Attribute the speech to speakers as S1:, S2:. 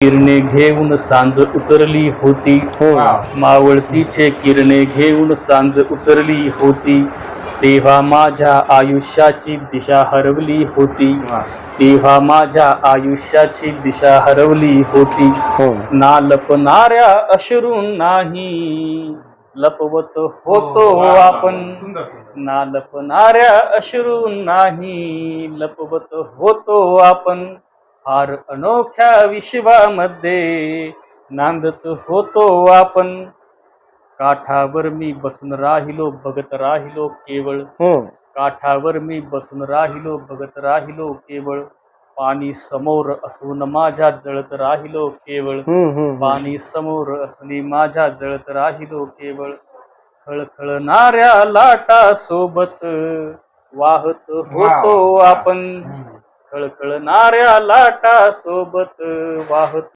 S1: किरणे घेऊन सांज उतरली होती. मावळतीचे किरणे घेऊन सांज उतरली होती. तेव्हा माझ्या आयुष्याची दिशा हरवली होती. तेव्हा माझ्या आयुष्याची दिशा हरवली होती. ना लपणाऱ्या अश्रून नाही लपवत होतो आपण. ना लपणाऱ्या अश्रून नाही लपवत होतो आपण. फार अनोख्या विश्वामध्ये नांदत होतो आपण. काठावर मी बसून राहिलो बघत राहिलो केवळ. काठावर मी बसून राहिलो बघत राहिलो केवळ. पाणी समोर असून माझ्या जळत राहिलो केवळ. पाणी समोर असून माझ्या जळत राहिलो केवळ. खळखळणाऱ्या लाटा सोबत वाहत होतो आपण. खळखळणाऱ्या लाटा सोबत वाहत